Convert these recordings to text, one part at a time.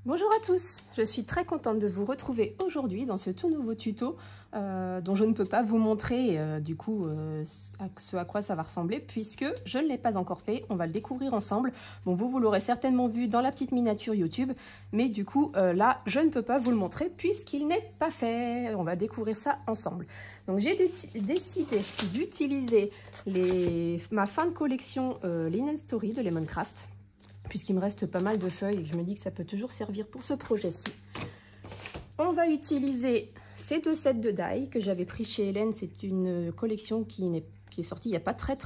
Bonjour à tous, je suis très contente de vous retrouver aujourd'hui dans ce tout nouveau tuto dont je ne peux pas vous montrer ce à quoi ça va ressembler puisque je ne l'ai pas encore fait, on va le découvrir ensemble. Bon, vous l'aurez certainement vu dans la petite miniature YouTube, mais du coup là je ne peux pas vous le montrer puisqu'il n'est pas fait, on va découvrir ça ensemble. Donc j'ai décidé d'utiliser ma fin de collection Linen Story de Lemoncraft, puisqu'il me reste pas mal de feuilles et je me dis que ça peut toujours servir pour ce projet-ci. On va utiliser ces deux sets de die que j'avais pris chez Hélène. C'est une collection qui est sortie il n'y a pas très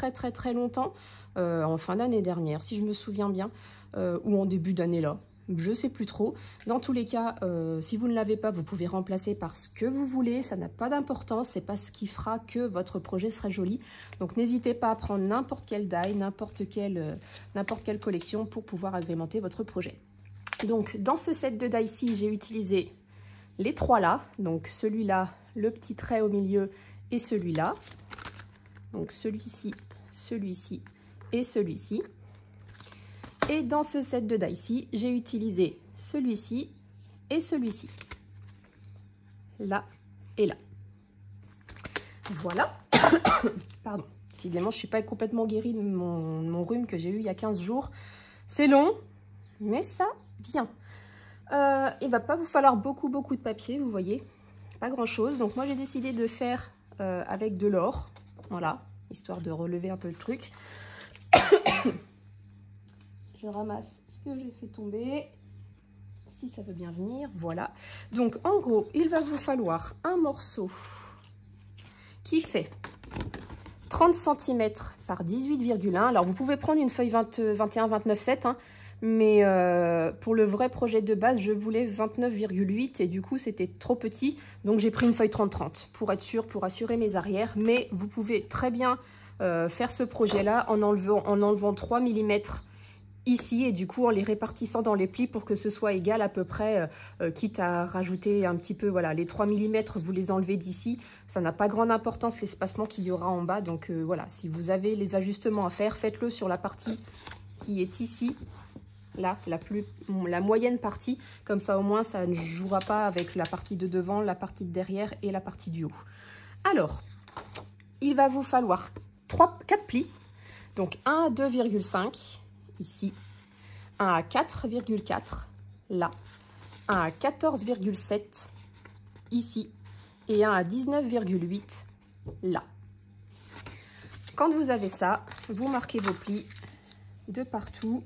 longtemps, en fin d'année dernière, si je me souviens bien, ou en début d'année là. Je sais plus trop. Dans tous les cas, si vous ne l'avez pas, vous pouvez remplacer par ce que vous voulez. Ça n'a pas d'importance. C'est pas ce qui fera que votre projet sera joli. Donc n'hésitez pas à prendre n'importe quel die, n'importe quelle collection pour pouvoir agrémenter votre projet. Donc dans ce set de die-ci, j'ai utilisé les trois là. Donc celui-là, le petit trait au milieu et celui-là. Donc celui-ci, celui-ci et celui-ci. Et dans ce set de die-ci, j'ai utilisé celui-ci et celui-ci. Là et là. Voilà. Pardon. Décidément, je ne suis pas complètement guérie de mon rhume que j'ai eu il y a 15 jours. C'est long, mais ça vient. Il ne va pas vous falloir beaucoup de papier, vous voyez. Pas grand-chose. Donc moi, j'ai décidé de faire avec de l'or. Voilà, histoire de relever un peu le truc. Je ramasse ce que j'ai fait tomber, si ça veut bien venir, voilà. Donc en gros, il va vous falloir un morceau qui fait 30 cm par 18,1. Alors vous pouvez prendre une feuille 21-29,7, hein, mais pour le vrai projet de base, je voulais 29,8 et du coup c'était trop petit. Donc j'ai pris une feuille 30-30 pour être sûr, pour assurer mes arrières. Mais vous pouvez très bien faire ce projet-là en enlevant 3 mm ici et du coup en les répartissant dans les plis pour que ce soit égal à peu près, quitte à rajouter un petit peu, voilà, les 3 mm vous les enlevez d'ici, ça n'a pas grande importance l'espacement qu'il y aura en bas. Donc voilà, si vous avez les ajustements à faire, faites-le sur la partie qui est ici, là, la moyenne partie, comme ça au moins ça ne jouera pas avec la partie de devant, la partie de derrière et la partie du haut. Alors, il va vous falloir 4 plis, donc 1 à 2,5 ici, 1 à 4,4 là, 1 à 14,7 ici et 1 à 19,8 là. Quand vous avez ça, vous marquez vos plis de partout.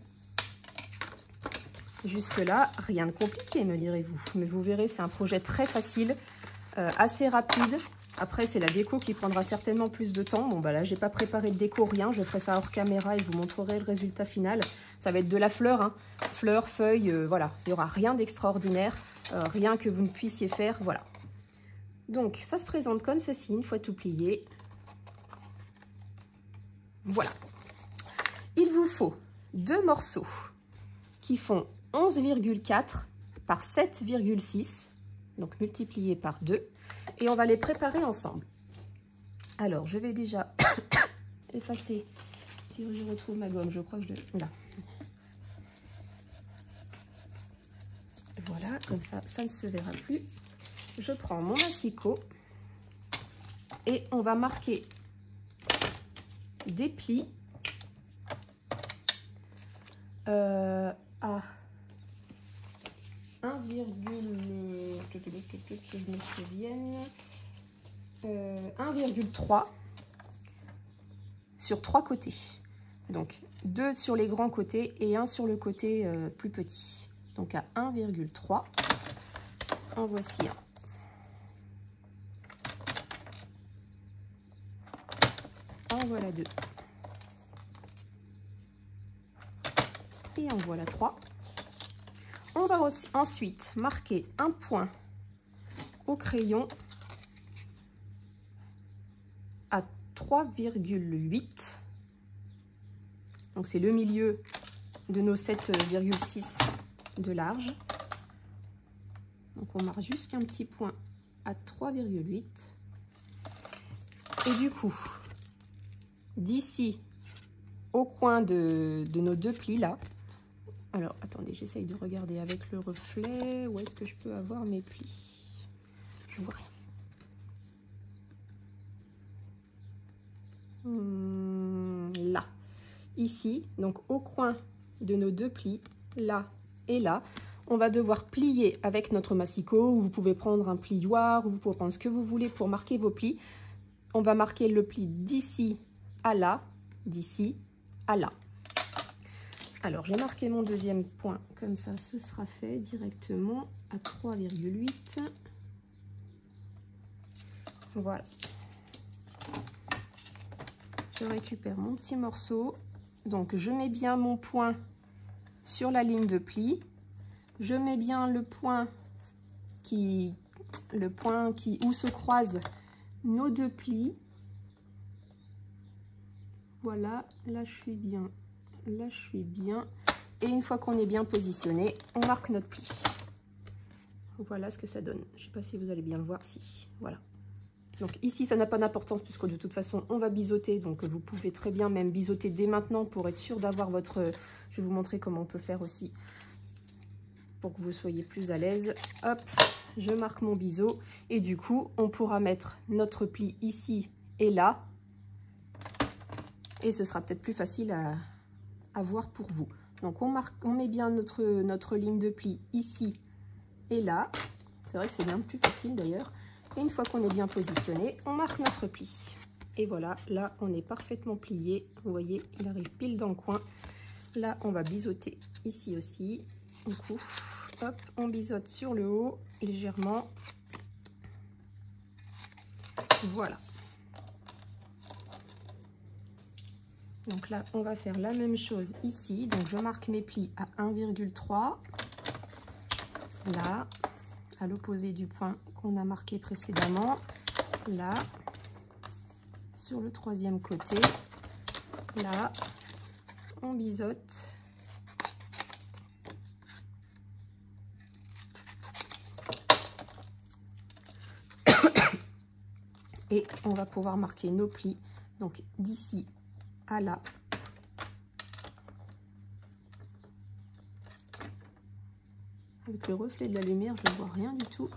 Jusque là, rien de compliqué, me direz-vous. Mais vous verrez, c'est un projet très facile, assez rapide. Après, c'est la déco qui prendra certainement plus de temps. Bon, bah là, j'ai pas préparé de déco, rien. Je ferai ça hors caméra et je vous montrerai le résultat final. Ça va être de la fleur, hein. Fleur, feuille, voilà. Il n'y aura rien d'extraordinaire, rien que vous ne puissiez faire, voilà. Donc, ça se présente comme ceci, une fois tout plié. Voilà. Il vous faut deux morceaux qui font 11,4 par 7,6, donc multiplié par 2. Et on va les préparer ensemble. Alors, je vais déjà effacer, si je retrouve ma gomme, je crois que là. Voilà, comme ça, ça ne se verra plus. Je prends mon massicot et on va marquer des plis à 1,3 sur 3 côtés. Donc 2 sur les grands côtés et 1 sur le côté plus petit. Donc à 1,3. En voici un. En voilà 2. Et en voilà 3. On va aussi ensuite marquer un point au crayon à 3,8. Donc c'est le milieu de nos 7,6 de large. Donc on marque juste un petit point à 3,8. Et du coup, d'ici au coin de nos deux plis là, Alors, attendez, j'essaye de regarder avec le reflet. Où est-ce que je peux avoir mes plis? Je vois rien. Là. Ici, donc au coin de nos deux plis, là et là, on va devoir plier avec notre massicot, ou vous pouvez prendre un plioir, ou vous pouvez prendre ce que vous voulez pour marquer vos plis. On va marquer le pli d'ici à là, d'ici à là. Alors, j'ai marqué mon deuxième point, comme ça, ce sera fait directement à 3,8. Voilà. Je récupère mon petit morceau. Donc, je mets bien mon point sur la ligne de pli. Je mets bien le point où se croisent nos deux plis. Voilà, là je suis bien. Là je suis bien. Et une fois qu'on est bien positionné, on marque notre pli. Voilà ce que ça donne. Je ne sais pas si vous allez bien le voir. Si, voilà. Donc ici, ça n'a pas d'importance puisque de toute façon, on va biseauter. Donc vous pouvez très bien même biseauter dès maintenant pour être sûr d'avoir votre... Je vais vous montrer comment on peut faire aussi pour que vous soyez plus à l'aise. Hop, je marque mon biseau. Et du coup, on pourra mettre notre pli ici et là. Et ce sera peut-être plus facile à voir pour vous. Donc on met bien notre ligne de pli ici et là. C'est vrai que c'est bien plus facile d'ailleurs. Et une fois qu'on est bien positionné, on marque notre pli. Et voilà, là on est parfaitement plié. Vous voyez, il arrive pile dans le coin. Là on va biseauter ici aussi. Du coup, hop, on biseaute sur le haut légèrement. Voilà. Donc là, on va faire la même chose ici. Donc je marque mes plis à 1,3. Là, à l'opposé du point qu'on a marqué précédemment. Là, sur le troisième côté. Là, on biseaute. Et on va pouvoir marquer nos plis. Donc d'ici à là. Avec le reflet de la lumière, je ne vois rien du tout.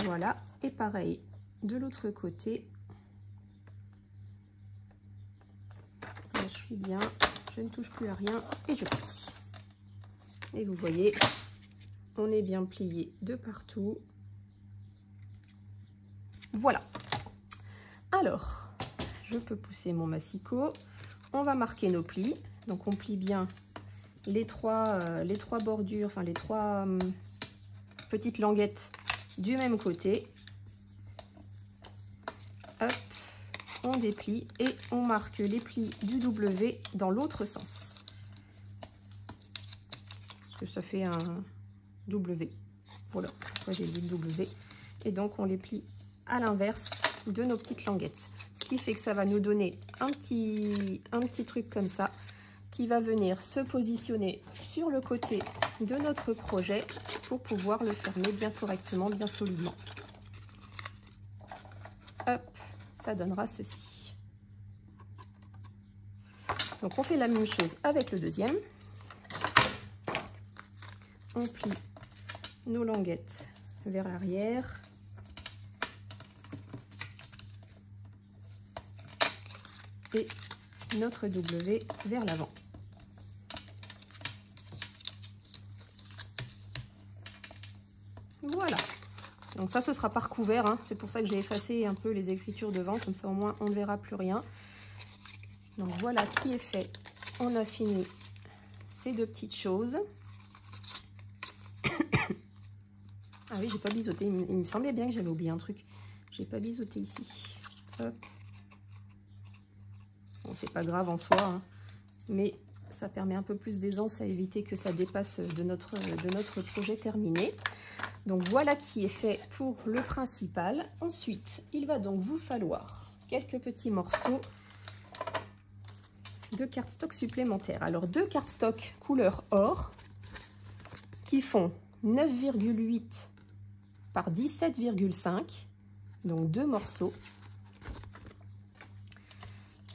Voilà. Et pareil, de l'autre côté. Là, je suis bien. Je ne touche plus à rien et je plie. Et vous voyez, on est bien plié de partout. Voilà. Alors, je peux pousser mon massicot. On va marquer nos plis. Donc, on plie bien les trois bordures, enfin les trois petites languettes du même côté. Hop, on déplie et on marque les plis du W dans l'autre sens. Parce que ça fait un W. Voilà, pourquoi j'ai dit W. Et donc, on les plie à l'inverse de nos petites languettes. Ce qui fait que ça va nous donner un petit truc comme ça qui va venir se positionner sur le côté de notre projet pour pouvoir le fermer bien correctement, bien solidement. Hop, ça donnera ceci. Donc on fait la même chose avec le deuxième. On plie nos languettes vers l'arrière. Et notre W vers l'avant. Voilà. Donc ça, ce sera par couvert. Hein. C'est pour ça que j'ai effacé un peu les écritures devant. Comme ça, au moins, on ne verra plus rien. Donc voilà qui est fait. On a fini ces deux petites choses. Ah oui, j'ai pas biseauté. Il me semblait bien que j'avais oublié un truc. J'ai pas biseauté ici. Hop. Bon, c'est pas grave en soi, hein, mais ça permet un peu plus d'aisance à éviter que ça dépasse de notre projet terminé. Donc voilà qui est fait pour le principal. Ensuite, il va donc vous falloir quelques petits morceaux de cardstock supplémentaires. Alors, deux cardstock couleur or qui font 9,8 par 17,5, donc deux morceaux.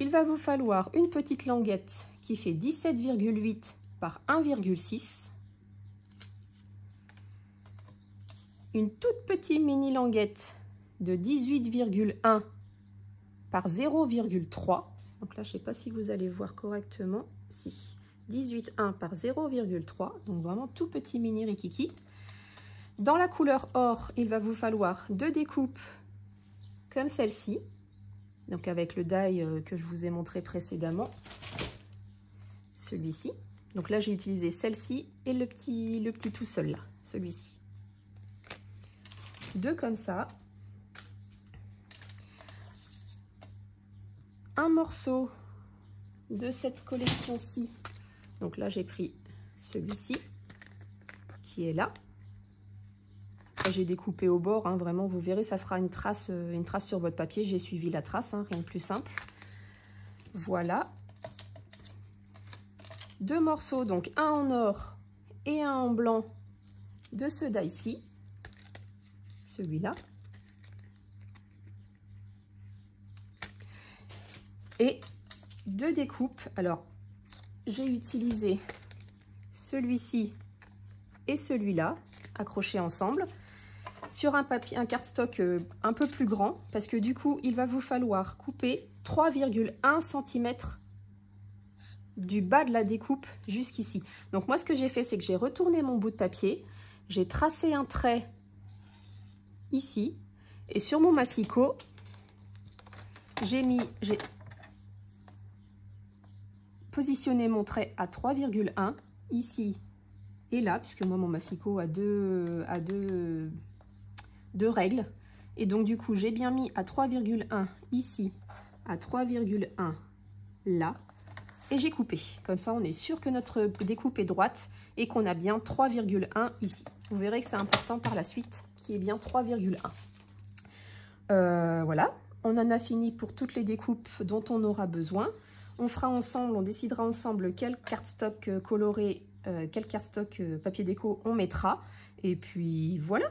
Il va vous falloir une petite languette qui fait 17,8 par 1,6. Une toute petite mini languette de 18,1 par 0,3. Donc là, je ne sais pas si vous allez voir correctement. Si. 18,1 par 0,3. Donc vraiment tout petit mini rikiki. Dans la couleur or, il va vous falloir 2 découpes comme celle-ci. Donc avec le die que je vous ai montré précédemment. Celui-ci. Donc là, j'ai utilisé celle-ci et le petit tout seul là, celui-ci. 2 comme ça. Un morceau de cette collection-ci. Donc là, j'ai pris celui-ci qui est là. J'ai découpé au bord, hein, vraiment, vous verrez, ça fera une trace sur votre papier. J'ai suivi la trace, hein, rien de plus simple. Voilà. 2 morceaux, donc un en or et un en blanc de ce die-ci. Celui-là. Et 2 découpes. Alors, j'ai utilisé celui-ci et celui-là, accrochés ensemble, sur un papier, un cardstock un peu plus grand, parce que du coup, il va vous falloir couper 3,1 cm du bas de la découpe jusqu'ici. Donc moi, ce que j'ai fait, c'est que j'ai retourné mon bout de papier, j'ai tracé un trait ici, et sur mon massicot, j'ai positionné mon trait à 3,1 ici et là, puisque moi mon massicot a deux règles, et donc du coup j'ai bien mis à 3,1 ici, à 3,1 là, et j'ai coupé. Comme ça on est sûr que notre découpe est droite et qu'on a bien 3,1 ici. Vous verrez que c'est important par la suite qui est bien 3,1. Voilà, on en a fini pour toutes les découpes dont on aura besoin. On fera ensemble, on décidera ensemble quel cardstock coloré, quel cardstock papier déco on mettra. Et puis voilà.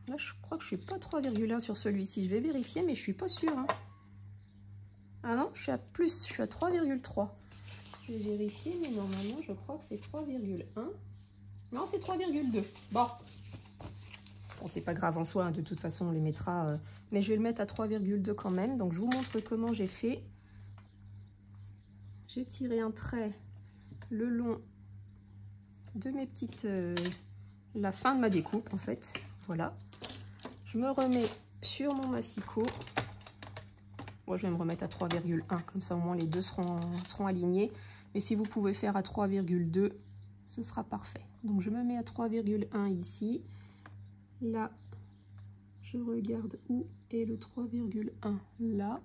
Là, je crois que je suis pas 3,1 sur celui-ci. Je vais vérifier, mais je suis pas sûre. Hein. Ah non, je suis à plus, je suis à 3,3. Je vais vérifier, mais normalement, je crois que c'est 3,1. Non, c'est 3,2. Bon, c'est pas grave en soi, hein, de toute façon, on les mettra. Mais je vais le mettre à 3,2 quand même. Donc, je vous montre comment j'ai fait. J'ai tiré un trait le long de mes petites... la fin de ma découpe, en fait. Voilà. Je me remets sur mon massicot. Moi, je vais me remettre à 3,1. Comme ça, au moins, les deux seront alignés. Mais si vous pouvez faire à 3,2, ce sera parfait. Donc, je me mets à 3,1 ici. Là, je regarde où est le 3,1. Là.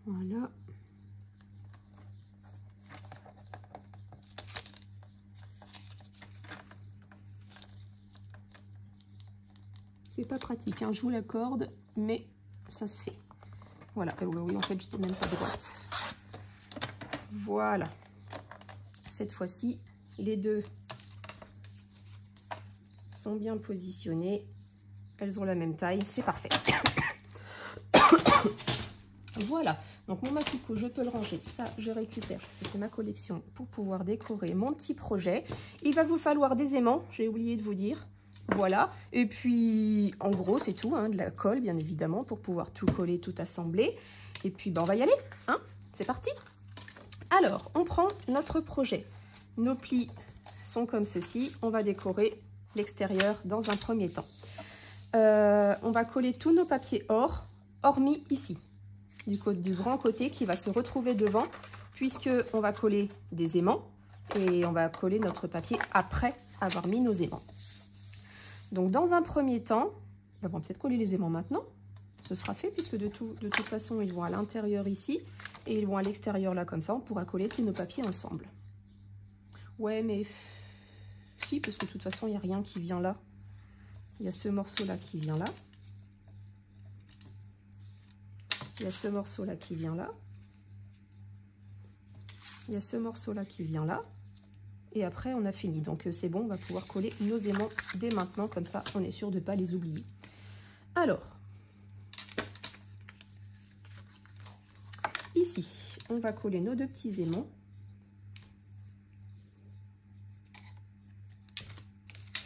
Voilà. C'est pas pratique, hein, je vous l'accorde, mais ça se fait. Voilà, oui, en fait, j'étais même pas droite. Voilà. Cette fois-ci, les deux sont bien positionnées. Elles ont la même taille, c'est parfait. Voilà, donc mon massicot, je peux le ranger. Ça, je récupère parce que c'est ma collection pour pouvoir décorer mon petit projet. Il va vous falloir des aimants, j'ai oublié de vous dire. Voilà, et puis en gros c'est tout, hein, de la colle bien évidemment pour pouvoir tout coller, tout assembler. Et puis ben, on va y aller, hein, c'est parti. Alors, on prend notre projet. Nos plis sont comme ceci, on va décorer l'extérieur dans un premier temps. On va coller tous nos papiers or, hormis ici, du grand côté qui va se retrouver devant, puisque on va coller des aimants et on va coller notre papier après avoir mis nos aimants. Donc, dans un premier temps, on va peut-être coller les aimants maintenant. Ce sera fait puisque de toute façon, ils vont à l'intérieur ici et ils vont à l'extérieur là comme ça. On pourra coller tous nos papiers ensemble. Ouais, mais si, parce que de toute façon, il n'y a rien qui vient là. Il y a ce morceau-là qui vient là. Il y a ce morceau-là qui vient là. Il y a ce morceau-là qui vient là. Et après, on a fini. Donc, c'est bon, on va pouvoir coller nos aimants dès maintenant. Comme ça, on est sûr de ne pas les oublier. Alors, ici, on va coller nos deux petits aimants.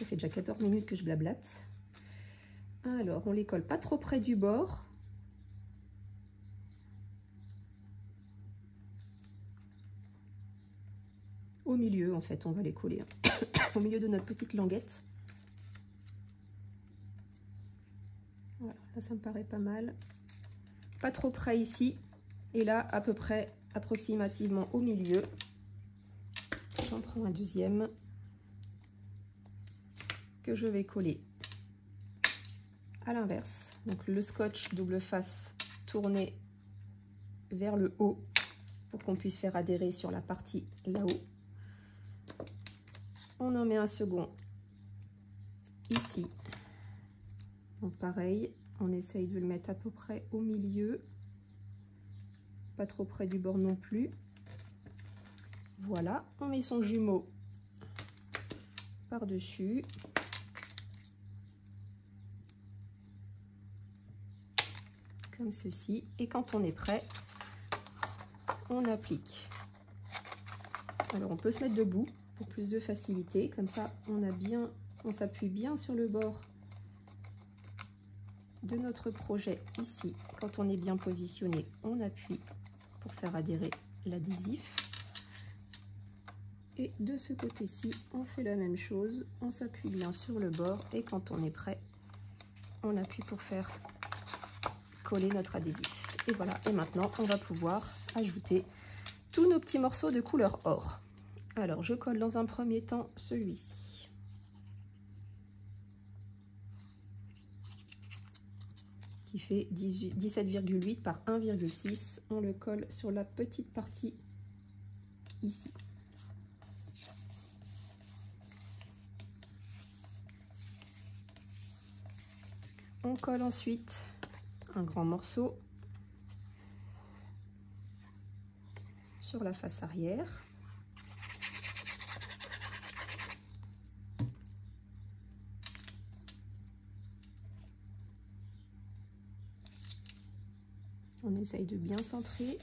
fait déjà 14 minutes que je blablate. Alors, on les colle pas trop près du bord. Au milieu, en fait, on va les coller. Au milieu de notre petite languette. Voilà, là, ça me paraît pas mal. Pas trop près ici. Et là, à peu près, approximativement au milieu. J'en prends un deuxième que je vais coller à l'inverse. Donc le scotch double face tourné vers le haut pour qu'on puisse faire adhérer sur la partie là-haut. On en met un second ici. Donc pareil, on essaye de le mettre à peu près au milieu. Pas trop près du bord non plus. Voilà, on met son jumeau par-dessus. Comme ceci. Et quand on est prêt, on applique. Alors on peut se mettre debout pour plus de facilité. Comme ça, on s'appuie bien sur le bord de notre projet ici. Quand on est bien positionné, on appuie pour faire adhérer l'adhésif. Et de ce côté-ci, on fait la même chose. On s'appuie bien sur le bord et quand on est prêt, on appuie pour faire coller notre adhésif. Et voilà, et maintenant, on va pouvoir ajouter tous nos petits morceaux de couleur or. Alors, je colle dans un premier temps celui-ci. Qui fait 17,8 par 1,6. On le colle sur la petite partie ici. On colle ensuite un grand morceau sur la face arrière. On essaye de bien centrer.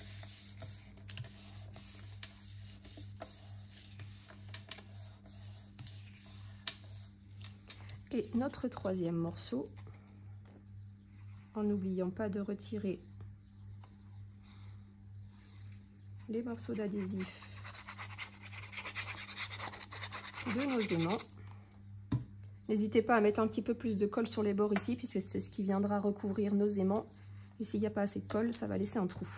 Et notre troisième morceau, en n'oubliant pas de retirer les morceaux d'adhésif de nos aimants. N'hésitez pas à mettre un petit peu plus de colle sur les bords ici, puisque c'est ce qui viendra recouvrir nos aimants. Et s'il n'y a pas assez de colle, ça va laisser un trou.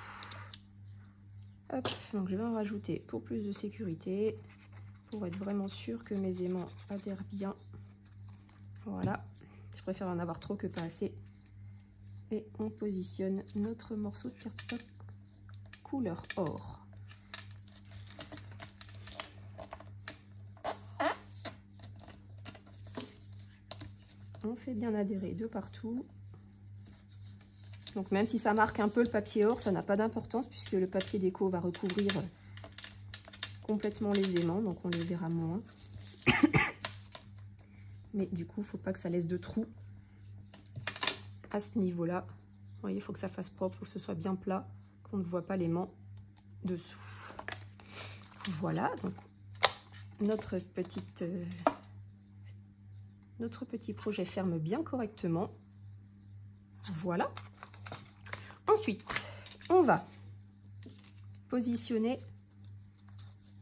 Hop, donc je vais en rajouter pour plus de sécurité, pour être vraiment sûr que mes aimants adhèrent bien. Voilà, je préfère en avoir trop que pas assez. Et on positionne notre morceau de cardstock couleur or. On fait bien adhérer de partout. Donc même si ça marque un peu le papier or, ça n'a pas d'importance puisque le papier déco va recouvrir complètement les aimants, donc on les verra moins. Mais du coup, il ne faut pas que ça laisse de trous à ce niveau-là. Vous voyez, il faut que ça fasse propre, il faut que ce soit bien plat, qu'on ne voit pas l'aimant dessous. Voilà, donc notre petit projet ferme bien correctement. Voilà. Ensuite, on va positionner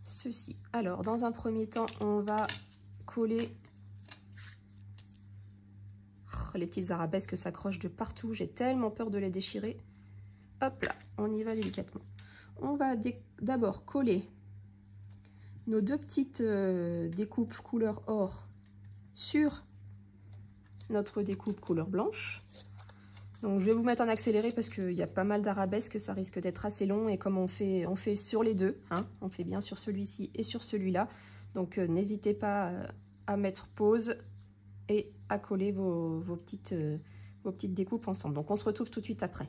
ceci. Alors, dans un premier temps, on va coller les petites arabesques s'accrochent de partout. J'ai tellement peur de les déchirer. Hop là, on y va délicatement. On va d'abord coller nos deux petites découpes couleur or sur notre découpe couleur blanche. Donc je vais vous mettre en accéléré parce qu'il y a pas mal d'arabesques, ça risque d'être assez long. Et comme on fait sur les deux, hein, on fait bien sur celui-ci et sur celui-là. Donc n'hésitez pas à mettre pause et à coller vos petites découpes ensemble. Donc on se retrouve tout de suite après.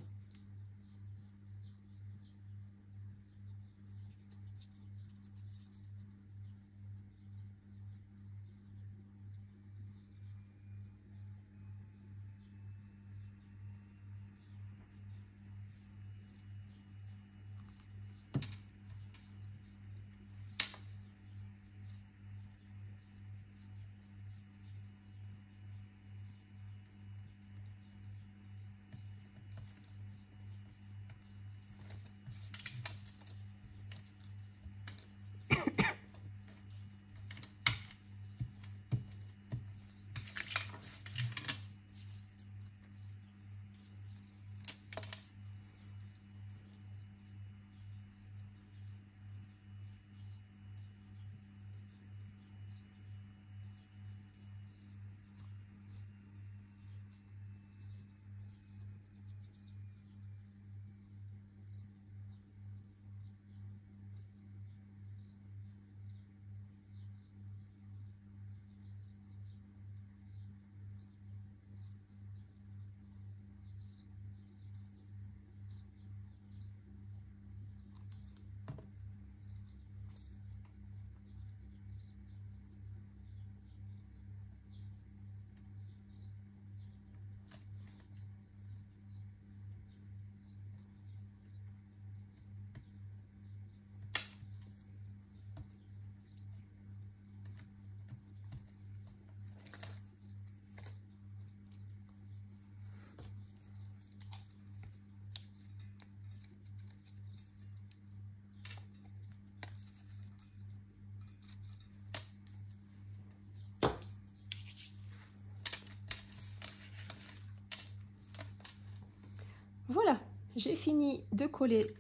j'ai fini de coller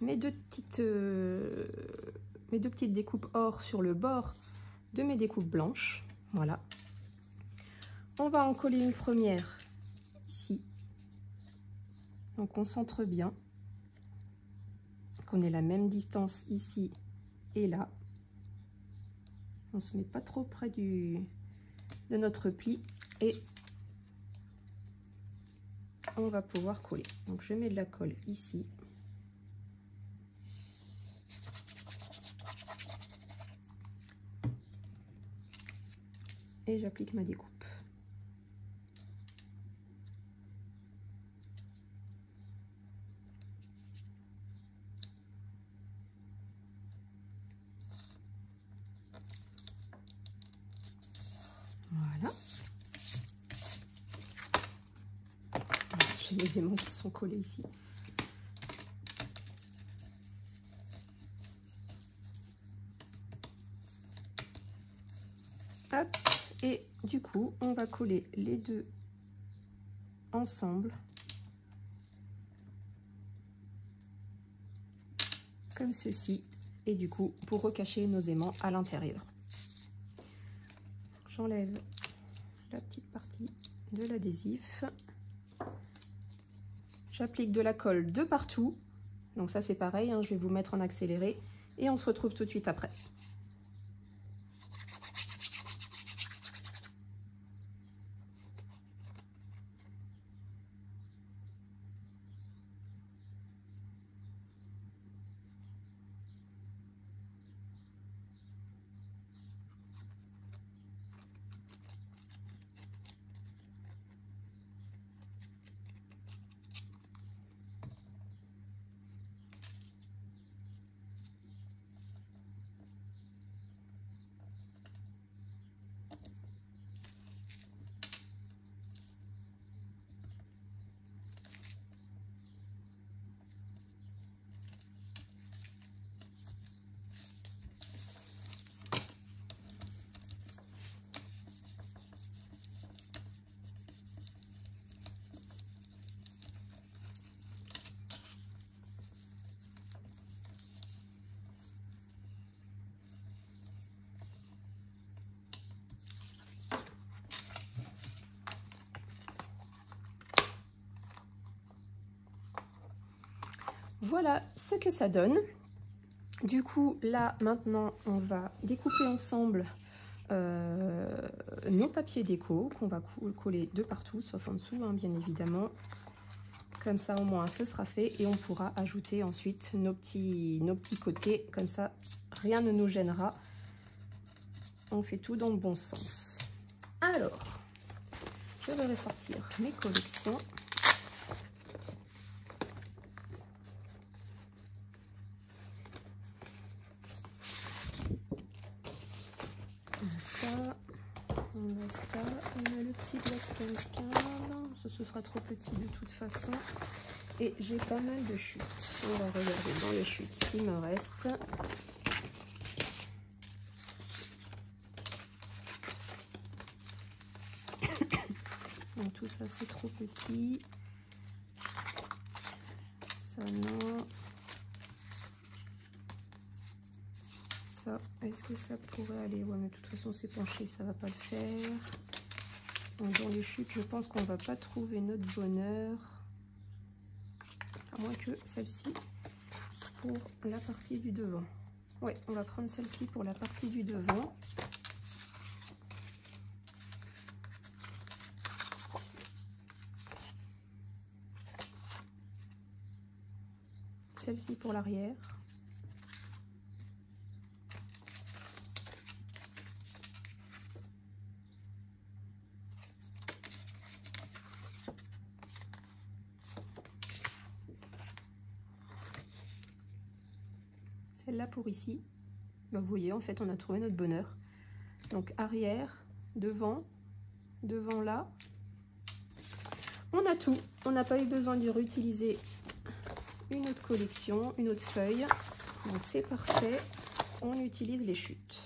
mes deux petites découpes or sur le bord de mes découpes blanches. Voilà. On va en coller une première ici. Donc on centre bien. Qu'on ait la même distance ici et là. On se met pas trop près de notre pli et on va pouvoir coller. Donc je mets de la colle ici. Et j'applique ma découpe. Voilà. J'ai les aimants qui sont collés ici. Hop. Et du coup, on va coller les deux ensemble. Comme ceci. Et du coup, pour recacher nos aimants à l'intérieur. J'enlève la petite partie de l'adhésif. J'applique de la colle de partout. Donc ça c'est pareil, hein, je vais vous mettre en accéléré. Et on se retrouve tout de suite après. Voilà ce que ça donne. Du coup, là, maintenant, on va découper ensemble nos papiers déco qu'on va coller de partout, sauf en dessous, hein, bien évidemment. Comme ça, au moins, ce sera fait et on pourra ajouter ensuite nos petits côtés. Comme ça, rien ne nous gênera. On fait tout dans le bon sens. Alors, je vais ressortir mes collections. On a le petit bloc 15-15, ce sera trop petit de toute façon, et j'ai pas mal de chutes. On va regarder dans les chutes ce qui me reste. Donc tout ça c'est trop petit, ça non, ça, est-ce que ça pourrait aller? Ouais, mais de toute façon c'est penché, ça va pas le faire. Donc dans les chutes, je pense qu'on va pas trouver notre bonheur, à moins que celle-ci pour la partie du devant. Ouais, on va prendre celle-ci pour la partie du devant. Celle-ci pour l'arrière. Celle-là pour ici. Ben, vous voyez, en fait, on a trouvé notre bonheur. Donc arrière, devant, devant là. On a tout. On n'a pas eu besoin de réutiliser une autre collection, une autre feuille. Donc c'est parfait. On utilise les chutes.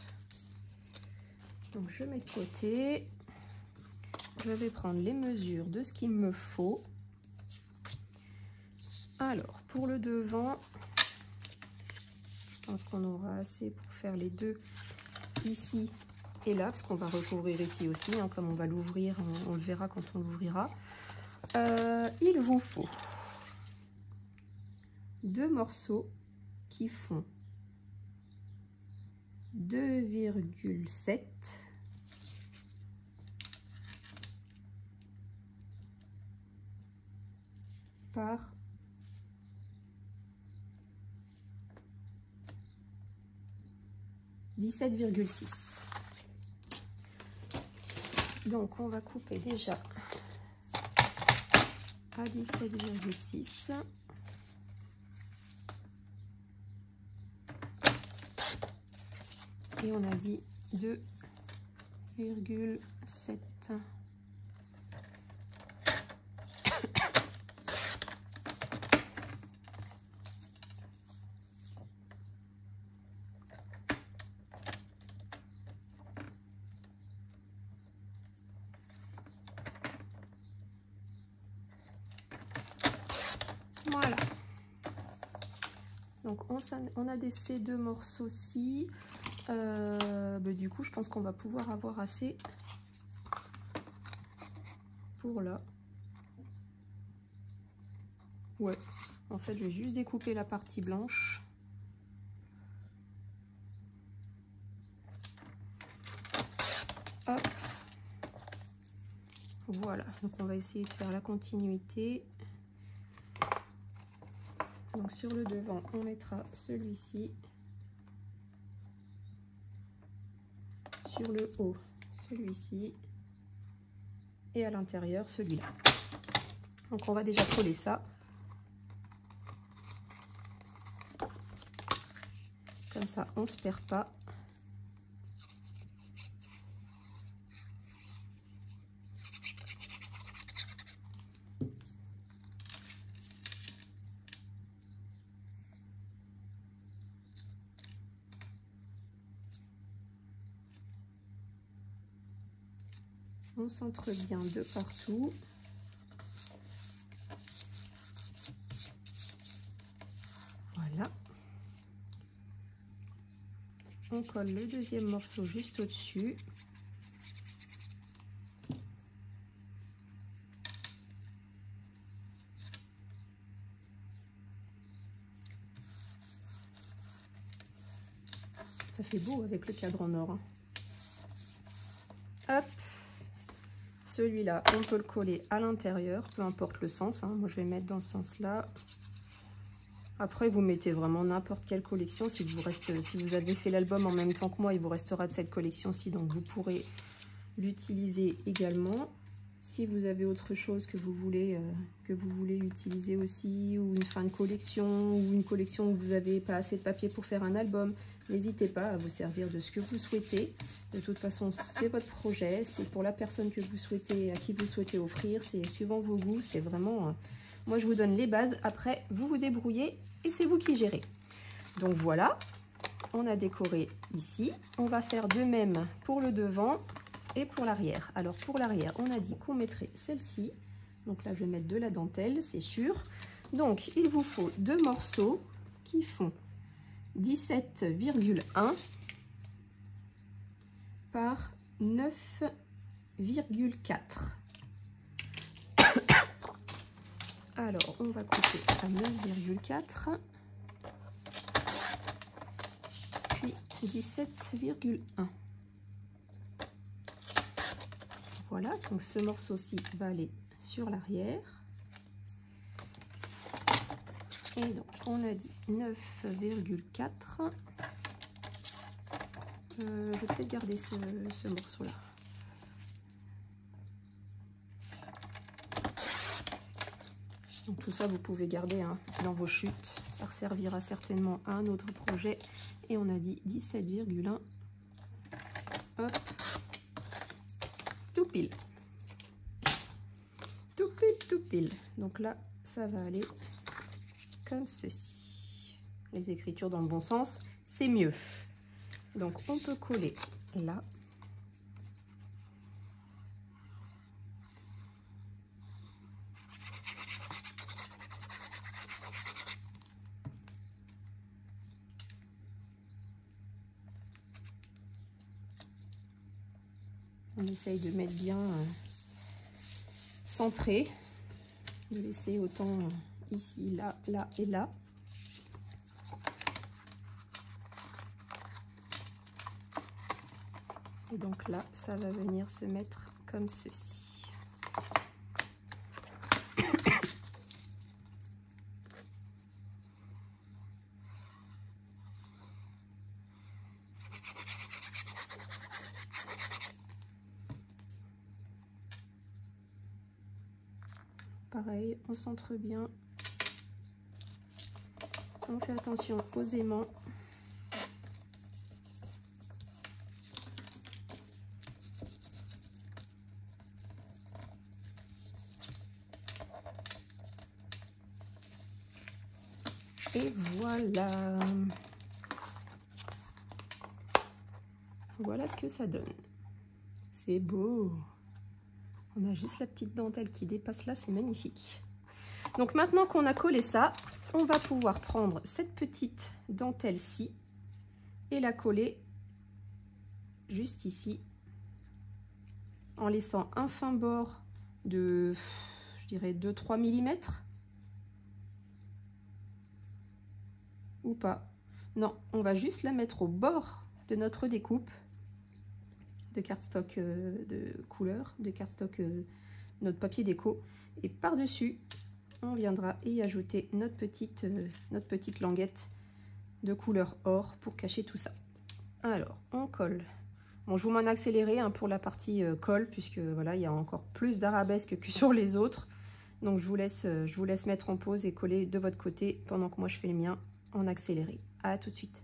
Donc je mets de côté. Je vais prendre les mesures de ce qu'il me faut. Alors, pour le devant, je pense qu'on aura assez pour faire les deux ici et là, parce qu'on va recouvrir ici aussi, hein, comme on va l'ouvrir, on le verra quand on l'ouvrira. Il vous faut 2 morceaux qui font 2,7 par 17,6. Donc on va couper déjà à 17,6. Et on a dit 2,7. Voilà. Donc on a ces 2 morceaux-ci. Du coup, je pense qu'on va pouvoir avoir assez pour là. Ouais, en fait, je vais juste découper la partie blanche. Hop. Voilà, donc on va essayer de faire la continuité. Donc sur le devant, on mettra celui-ci. Sur le haut, celui-ci. Et à l'intérieur, celui-là. Donc on va déjà coller ça. Comme ça, on ne se perd pas. On centre bien de partout. Voilà. On colle le deuxième morceau juste au-dessus. Ça fait beau avec le cadre en or. Hop. Celui-là, on peut le coller à l'intérieur, peu importe le sens. Hein. Moi, je vais mettre dans ce sens-là. Après, vous mettez vraiment n'importe quelle collection. Si vous avez fait l'album en même temps que moi, il vous restera de cette collection-ci. Donc, vous pourrez l'utiliser également. Si vous avez autre chose que vous voulez utiliser aussi, ou une fin de collection, ou une collection où vous n'avez pas assez de papier pour faire un album, n'hésitez pas à vous servir de ce que vous souhaitez. De toute façon, c'est votre projet, c'est pour la personne que vous souhaitez, à qui vous souhaitez offrir, c'est suivant vos goûts, c'est vraiment... moi, je vous donne les bases, après, vous vous débrouillez et c'est vous qui gérez. Donc voilà, on a décoré ici. On va faire de même pour le devant et pour l'arrière. Alors pour l'arrière, on a dit qu'on mettrait celle-ci. Donc là, je vais mettre de la dentelle, c'est sûr. Donc, il vous faut 2 morceaux qui font 17,1 par 9,4. Alors, on va couper à 9,4. Puis 17,1. Voilà, donc ce morceau-ci va aller sur l'arrière. Et donc, on a dit 9,4. Je vais peut-être garder ce morceau-là. Donc tout ça, vous pouvez garder hein, dans vos chutes. Ça servira certainement à un autre projet. Et on a dit 17,1. Hop. Tout pile. Tout pile, tout pile. Donc là, ça va aller comme ceci. Les écritures dans le bon sens, c'est mieux. Donc on peut coller là. On essaye de mettre bien centré, de laisser autant ici, là, là et là. Et donc là, ça va venir se mettre comme ceci. Pareil, on centre bien. On fait attention aux aimants. Et voilà. Voilà ce que ça donne. C'est beau. On a juste la petite dentelle qui dépasse là, c'est magnifique. Donc maintenant qu'on a collé ça, on va pouvoir prendre cette petite dentelle-ci et la coller juste ici, en laissant un fin bord de, je dirais, 2-3 mm. Ou pas. Non, on va juste la mettre au bord de notre découpe de cardstock de couleur, de cardstock notre papier déco, et par-dessus on viendra y ajouter notre petite languette de couleur or pour cacher tout ça. Alors on colle. Bon, je vous m'en accéléré hein, pour la partie colle, puisque voilà, il y a encore plus d'arabesques que sur les autres, donc je vous laisse mettre en pause et coller de votre côté pendant que moi je fais le mien en accéléré. À tout de suite.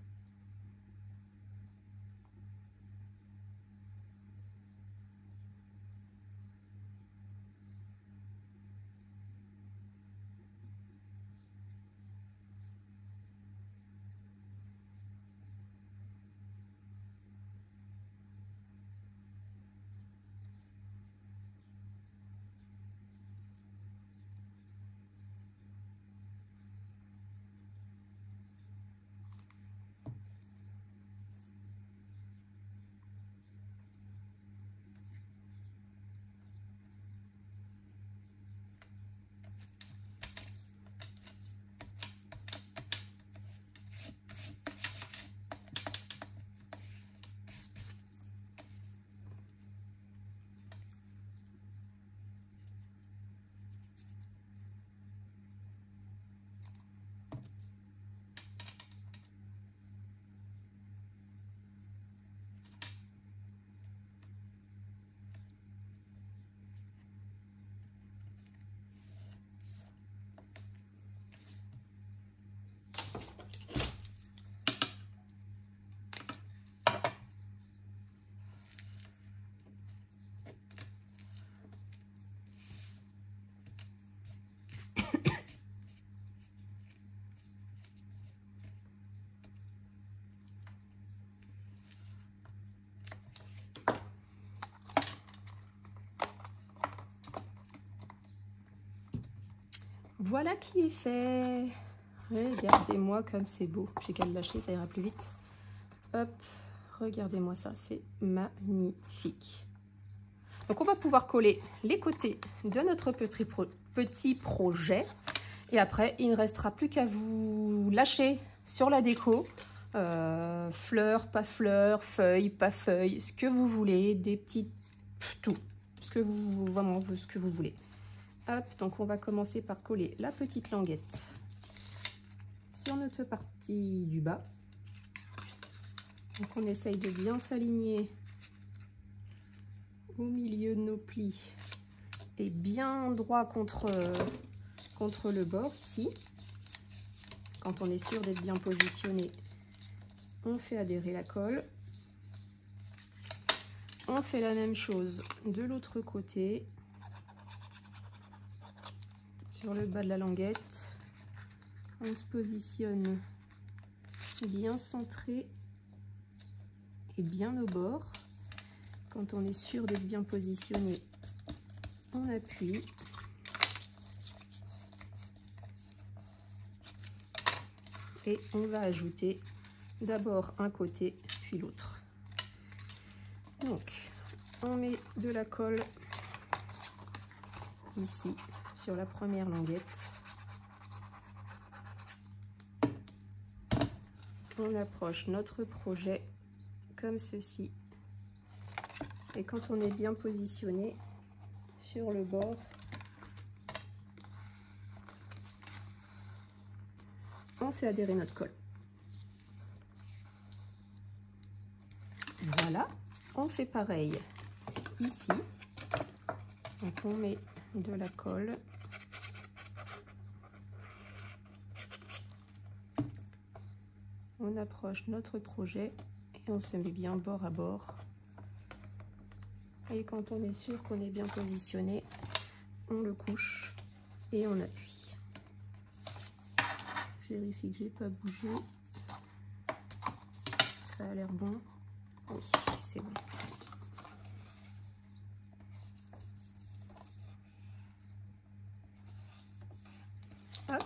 Voilà qui est fait. Regardez-moi comme c'est beau. J'ai qu'à le lâcher, ça ira plus vite. Hop, regardez-moi ça, c'est magnifique. Donc on va pouvoir coller les côtés de notre petit projet. Et après, il ne restera plus qu'à vous lâcher sur la déco. Fleurs, pas fleurs, feuilles, pas feuilles, ce que vous voulez, des petites... tout. Vraiment, ce que vous voulez. Hop, donc on va commencer par coller la petite languette sur notre partie du bas. Donc on essaye de bien s'aligner au milieu de nos plis et bien droit contre le bord ici. Quand on est sûr d'être bien positionné, on fait adhérer la colle. On fait la même chose de l'autre côté. Sur le bas de la languette, on se positionne bien centré et bien au bord. Quand on est sûr d'être bien positionné, on appuie. Et on va ajouter d'abord un côté, puis l'autre. Donc, on met de la colle ici sur la première languette. On approche notre projet comme ceci. Et quand on est bien positionné sur le bord, on fait adhérer notre colle. Voilà, on fait pareil ici. Donc on met de la colle. On approche notre projet et on se met bien bord à bord. Et quand on est sûr qu'on est bien positionné, on le couche et on appuie. Je vérifie que j'ai pas bougé. Ça a l'air bon. Oui, c'est bon. Hop.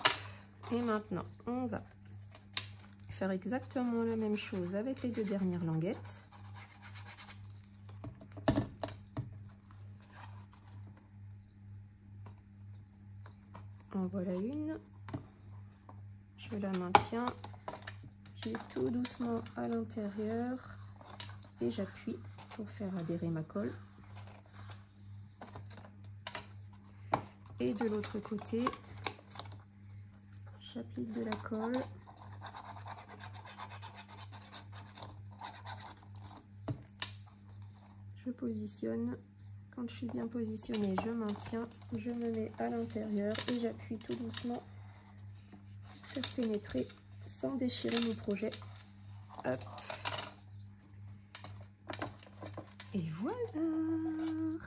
Et maintenant, on va faire exactement la même chose avec les deux dernières languettes. En voilà une. Je la maintiens. Je vais tout doucement à l'intérieur et j'appuie pour faire adhérer ma colle. Et de l'autre côté, j'applique de la colle. Je positionne. Quand je suis bien positionnée, je maintiens. Je me mets à l'intérieur et j'appuie tout doucement pour faire pénétrer sans déchirer mon projet. Hop. Et voilà.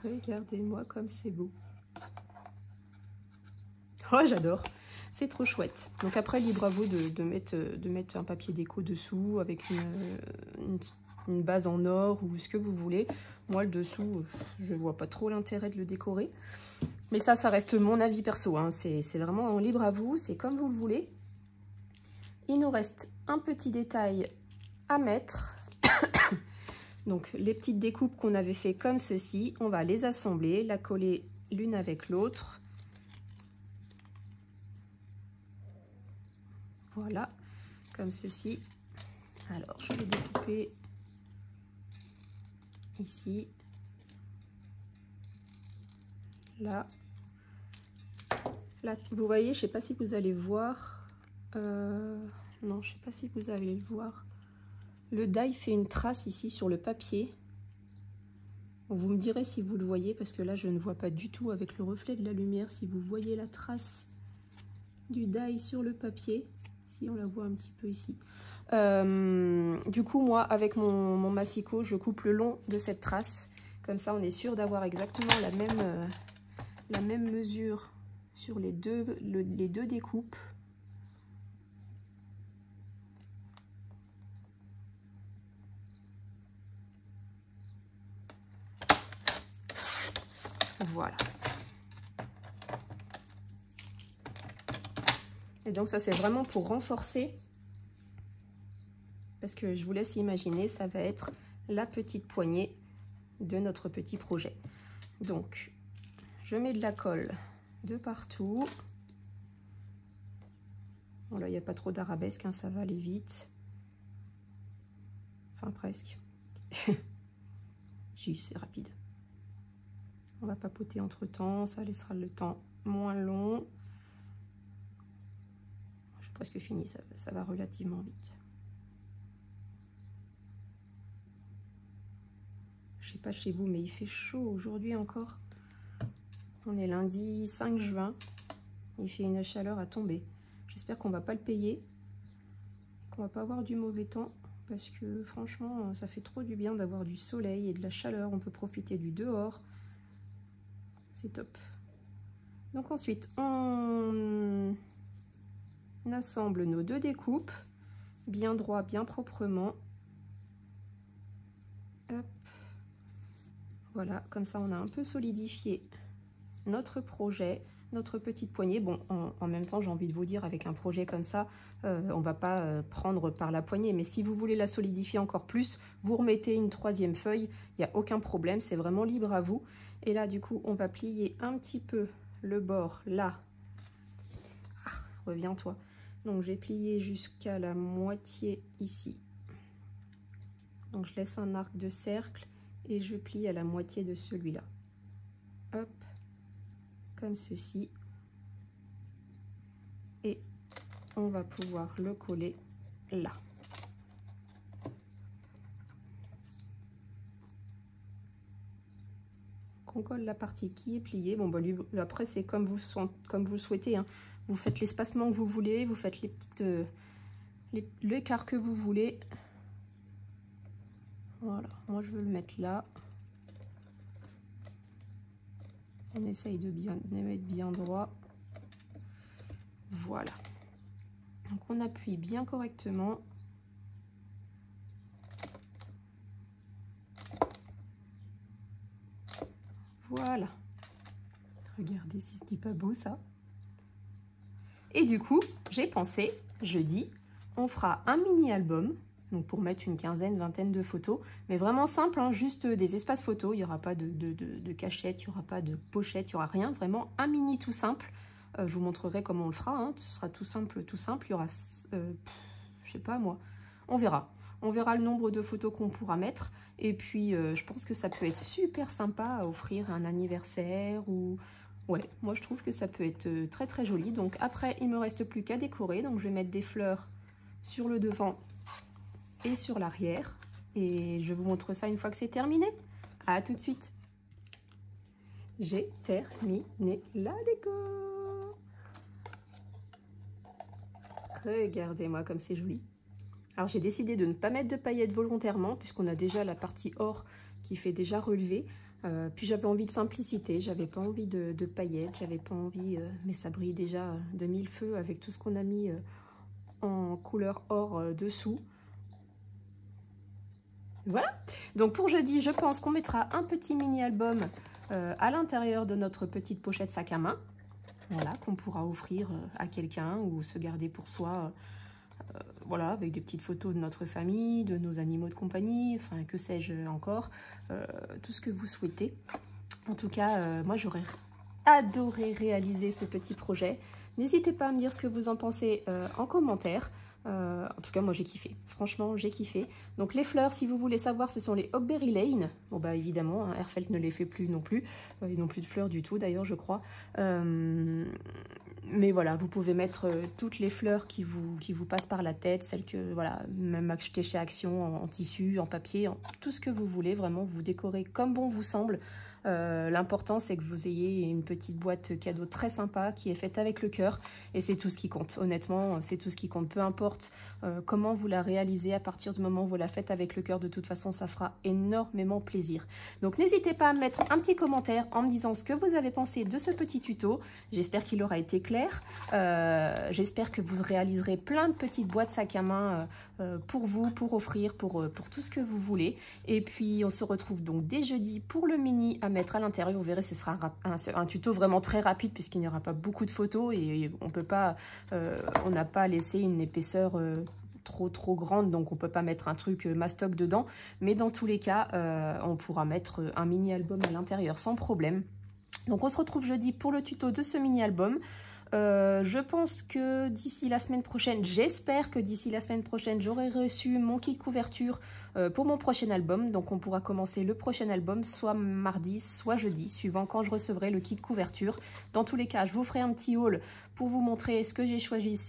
Regardez-moi comme c'est beau. Oh, j'adore. C'est trop chouette. Donc après, libre à vous de mettre un papier déco dessous avec une base en or ou ce que vous voulez. Moi, le dessous, je vois pas trop l'intérêt de le décorer. Mais ça reste mon avis perso. Hein. C'est vraiment libre à vous. C'est comme vous le voulez. Il nous reste un petit détail à mettre. Donc, les petites découpes qu'on avait fait comme ceci, on va les assembler, la coller l'une avec l'autre. Voilà, comme ceci. Alors, je vais découper ici, là. Là, vous voyez, je sais pas si vous allez voir. Non, je sais pas si vous allez le voir. Le die fait une trace ici sur le papier. Vous me direz si vous le voyez, parce que là, je ne vois pas du tout avec le reflet de la lumière. Si vous voyez la trace du die sur le papier. Si on la voit un petit peu ici. Du coup, moi, avec mon massicot, je coupe le long de cette trace. Comme ça, on est sûr d'avoir exactement la même mesure sur les deux découpes. Voilà. Et donc ça, c'est vraiment pour renforcer. Parce que je vous laisse imaginer, ça va être la petite poignée de notre petit projet. Donc, je mets de la colle de partout. Bon, là, il n'y a pas trop d'arabesque, hein, ça va aller vite. Enfin, presque. Si, c'est rapide. On va papoter entre-temps, ça laissera le temps moins long. J'ai presque fini, ça va relativement vite. Je sais pas chez vous, mais il fait chaud aujourd'hui encore. On est lundi 5 juin. Il fait une chaleur à tomber. J'espère qu'on va pas le payer. Qu'on va pas avoir du mauvais temps. Parce que franchement, ça fait trop du bien d'avoir du soleil et de la chaleur. On peut profiter du dehors. C'est top. Donc ensuite, on assemble nos deux découpes. Bien droit, bien proprement. Hop. Voilà, comme ça on a un peu solidifié notre projet. notre petite poignée. Bon, en même temps, j'ai envie de vous dire, avec un projet comme ça, on va pas prendre par la poignée. Mais si vous voulez la solidifier encore plus, vous remettez une 3e feuille. Il n'y a aucun problème, c'est vraiment libre à vous. Et là, du coup, on va plier un petit peu le bord là. Ah, reviens-toi. Donc, j'ai plié jusqu'à la moitié ici. Donc, je laisse un arc de cercle et je plie à la moitié de celui-là. Hop, comme ceci. Et on va pouvoir le coller là. On colle la partie qui est pliée. Bon, bah, lui, après, c'est comme vous le souhaitez, hein. Vous faites l'espacement que vous voulez, vous faites les petites l'écart que vous voulez. Voilà, moi je veux le mettre là. On essaye de mettre bien droit. Voilà. Donc on appuie bien correctement. Voilà. Regardez si c'est pas beau ça. Et du coup, j'ai pensé, jeudi, on fera un mini-album. Donc pour mettre une quinzaine, vingtaine de photos. Mais vraiment simple, hein, juste des espaces photos. Il n'y aura pas de cachette, il n'y aura pas de pochette, il n'y aura rien. Vraiment un mini tout simple. Je vous montrerai comment on le fera. Hein. Ce sera tout simple, tout simple. Il y aura, je sais pas moi, on verra. On verra le nombre de photos qu'on pourra mettre. Et puis, je pense que ça peut être super sympa à offrir à un anniversaire ou... Ouais, moi je trouve que ça peut être très très joli. Donc après, il me reste plus qu'à décorer. Donc je vais mettre des fleurs sur le devant et sur l'arrière. Et je vous montre ça une fois que c'est terminé. À tout de suite. J'ai terminé la déco. Regardez-moi comme c'est joli. Alors j'ai décidé de ne pas mettre de paillettes volontairement puisqu'on a déjà la partie or qui fait déjà relever. Puis j'avais envie de simplicité, j'avais pas envie de paillettes, j'avais pas envie, mais ça brille déjà de mille feux avec tout ce qu'on a mis en couleur or dessous. Voilà, donc pour jeudi, je pense qu'on mettra un petit mini-album à l'intérieur de notre petite pochette sac à main. Voilà, qu'on pourra offrir à quelqu'un ou se garder pour soi. Voilà, avec des petites photos de notre famille, de nos animaux de compagnie, enfin que sais-je encore, tout ce que vous souhaitez. En tout cas, moi j'aurais adoré réaliser ce petit projet. N'hésitez pas à me dire ce que vous en pensez en commentaire. En tout cas, moi j'ai kiffé. Franchement, j'ai kiffé. Donc les fleurs, si vous voulez savoir, ce sont les Hogberry Lane. Bon bah évidemment, hein, Airfelt ne les fait plus non plus. Ils n'ont plus de fleurs du tout d'ailleurs, je crois. Mais voilà, vous pouvez mettre toutes les fleurs qui vous passent par la tête, celles que, voilà, même acheter chez Action, en tissu, en papier, tout ce que vous voulez, vraiment, vous décorez comme bon vous semble. L'important, c'est que vous ayez une petite boîte cadeau très sympa qui est faite avec le cœur et c'est tout ce qui compte. Honnêtement, c'est tout ce qui compte. Peu importe comment vous la réalisez, à partir du moment où vous la faites avec le cœur, de toute façon, ça fera énormément plaisir. Donc, n'hésitez pas à me mettre un petit commentaire en me disant ce que vous avez pensé de ce petit tuto. J'espère qu'il aura été clair. J'espère que vous réaliserez plein de petites boîtes sac à main pour vous, pour offrir, pour tout ce que vous voulez. Et puis, on se retrouve donc dès jeudi pour le mini à mettre à l'intérieur. Vous verrez, ce sera un tuto vraiment très rapide puisqu'il n'y aura pas beaucoup de photos et on peut pas, on n'a pas laissé une épaisseur trop grande, donc on peut pas mettre un truc mastoc dedans. Mais dans tous les cas, on pourra mettre un mini album à l'intérieur sans problème. Donc on se retrouve jeudi pour le tuto de ce mini album. Je pense que d'ici la semaine prochaine, j'espère que d'ici la semaine prochaine, j'aurai reçu mon kit couverture pour mon prochain album. Donc on pourra commencer le prochain album soit mardi, soit jeudi, suivant quand je recevrai le kit couverture. Dans tous les cas, je vous ferai un petit haul pour vous montrer ce que j'ai choisi,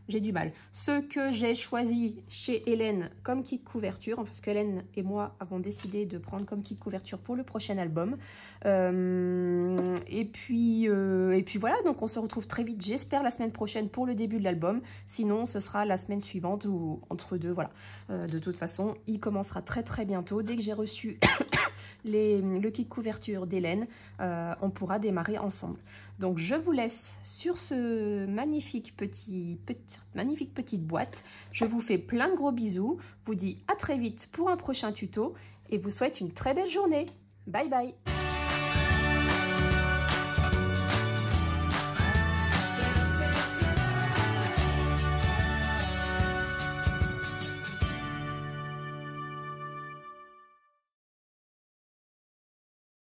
j'ai du mal. Ce que j'ai choisi chez Hélène comme kit couverture, parce qu'Hélène et moi avons décidé de prendre comme kit couverture pour le prochain album. Et puis voilà, donc on se retrouve très vite, j'espère, la semaine prochaine pour le début de l'album. Sinon, ce sera la semaine suivante ou entre deux, voilà. De toute façon, il commencera très bientôt. Dès que j'ai reçu le kit couverture d'Hélène, on pourra démarrer ensemble. Donc je vous laisse sur ce magnifique petite boîte. Je vous fais plein de gros bisous, vous dis à très vite pour un prochain tuto et vous souhaite une très belle journée. Bye bye.